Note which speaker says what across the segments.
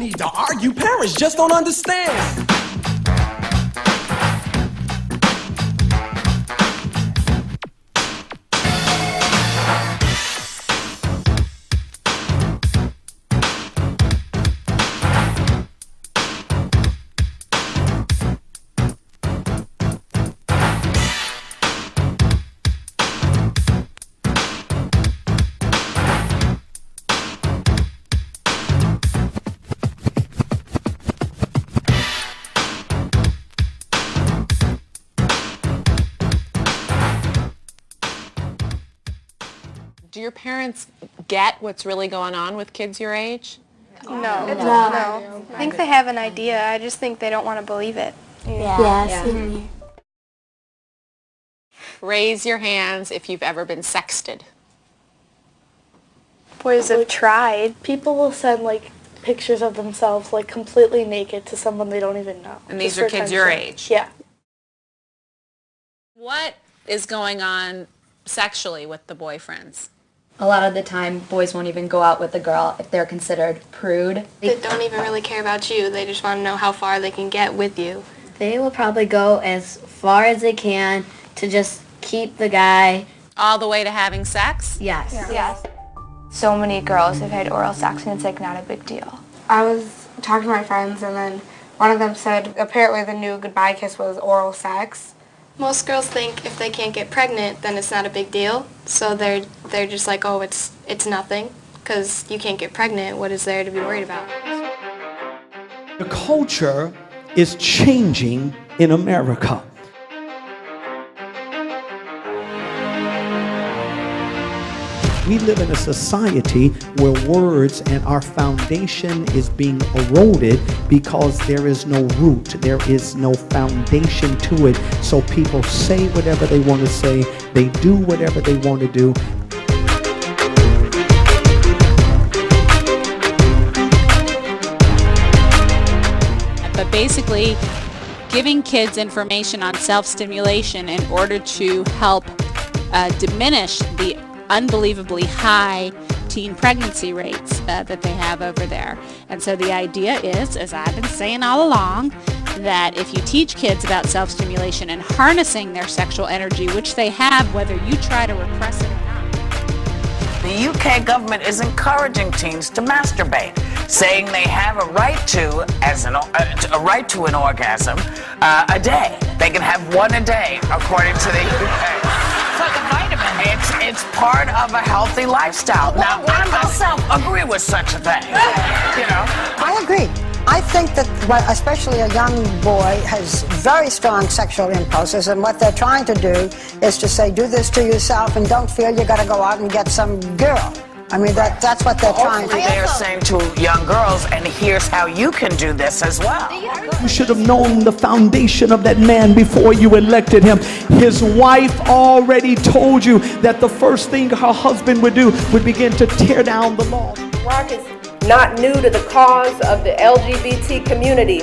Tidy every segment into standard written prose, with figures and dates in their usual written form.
Speaker 1: need to argue. Parents just don't understand.
Speaker 2: Do your parents get what's really going on with kids your age?
Speaker 3: No. I think they have an idea. I just think they don't want to believe it.
Speaker 4: Yes.
Speaker 2: Mm-hmm. Raise your hands if you've ever been sexted.
Speaker 3: Boys have tried.
Speaker 5: People will send like pictures of themselves like completely naked to someone they don't even know.
Speaker 2: And these are kids your age?
Speaker 5: Yeah.
Speaker 2: What is going on sexually with the boyfriends?
Speaker 4: A lot of the time, boys won't even go out with a girl if they're considered prude.
Speaker 3: They don't even really care about you. They just want to know how far they can get with you.
Speaker 6: They will probably go as far as they can to just keep the guy.
Speaker 2: All the way to having sex?
Speaker 6: Yes.
Speaker 3: Yes. So many girls have had oral sex and it's like not a big deal.
Speaker 7: I was talking to my friends and then one of them said apparently the new goodbye kiss was oral sex.
Speaker 3: Most girls think if they can't get pregnant, then it's not a big deal. So they're just like, oh, it's nothing, because you can't get pregnant. What is there to be worried about?
Speaker 1: The culture is changing in America. We live in a society where words and our foundation is being eroded because there is no root, there is no foundation to it. So people say whatever they want to say, they do whatever they want to do.
Speaker 8: But basically, giving kids information on self-stimulation in order to help diminish the unbelievably high teen pregnancy rates that they have over there. And so the idea is, as I've been saying all along, that if you teach kids about self-stimulation and harnessing their sexual energy, which they have whether you try to repress it or not.
Speaker 9: The UK government is encouraging teens to masturbate, saying they have a right to an orgasm a day. They can have one a day, according to the UK. It's like a vitamin. It's part of a healthy lifestyle. Now, I myself agree with such a thing. You know,
Speaker 10: I agree. I think that especially a young boy has very strong sexual impulses, and what they're trying to do is to say, do this to yourself and don't feel you got to go out and get some girl. I mean, that's what they're trying to do.
Speaker 9: They're saying to young girls, and here's how you can do this as well.
Speaker 1: You should have known the foundation of that man before you elected him. His wife already told you that the first thing her husband would do would begin to tear down the law.
Speaker 11: Barack is not new to the cause of the LGBT community.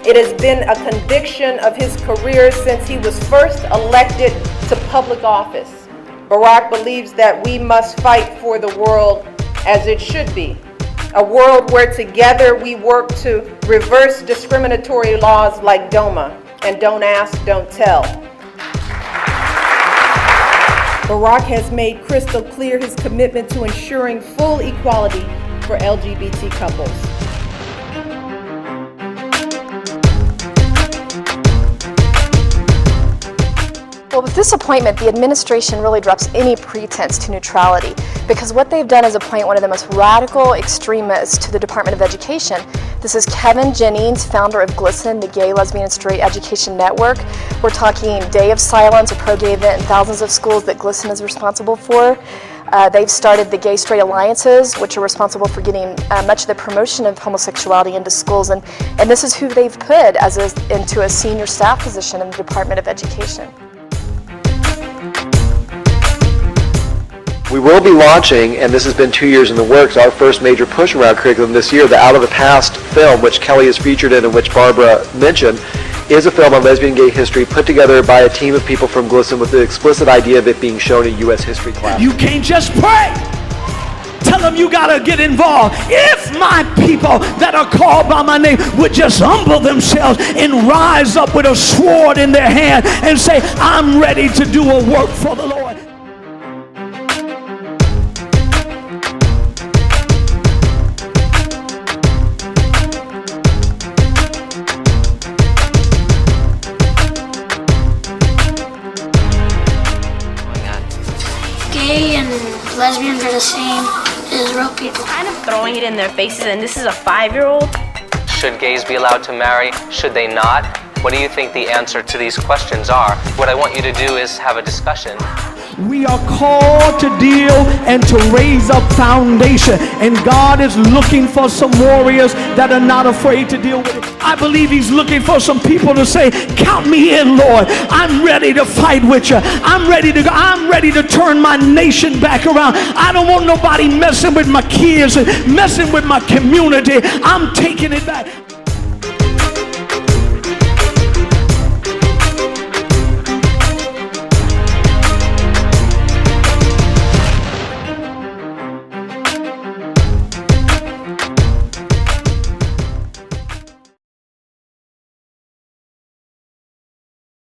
Speaker 11: It has been a conviction of his career since he was first elected to public office. Barack believes that we must fight for the world as it should be. A world where together we work to reverse discriminatory laws like DOMA and Don't Ask, Don't Tell. Barack has made crystal clear his commitment to ensuring full equality for LGBT couples.
Speaker 12: Well, with this appointment, the administration really drops any pretense to neutrality, because what they've done is appoint one of the most radical extremists to the Department of Education. This is Kevin Jennings, founder of GLSEN, the Gay, Lesbian, and Straight Education Network. We're talking Day of Silence, a pro-gay event in thousands of schools that GLSEN is responsible for. They've started the Gay Straight Alliances, which are responsible for getting much of the promotion of homosexuality into schools, and this is who they've put into a senior staff position in the Department of Education.
Speaker 13: We will be launching, and this has been 2 years in the works, our first major push around curriculum this year. The Out of the Past film, which Kelly is featured in and which Barbara mentioned, is a film on lesbian gay history put together by a team of people from GLSEN with the explicit idea of it being shown in U.S. history class.
Speaker 1: You can't just pray. Tell them you gotta get involved. If if my people that are called by my name would just humble themselves and rise up with a sword in their hand and say, I'm ready to do a work for the Lord.
Speaker 14: Gay and lesbians are the same as real people.
Speaker 15: Kind of throwing it in their faces, and this is a 5-year-old.
Speaker 16: Should gays be allowed to marry? Should they not? What do you think the answer to these questions are? What I want you to do is have a discussion.
Speaker 1: We are called to deal and to raise up foundation, and God is looking for some warriors that are not afraid to deal with it. I believe he's looking for some people to say, count me in, Lord. I'm ready to fight with you. I'm ready to go. I'm ready to turn my nation back around. I don't want nobody messing with my kids and messing with my community. I'm taking it back.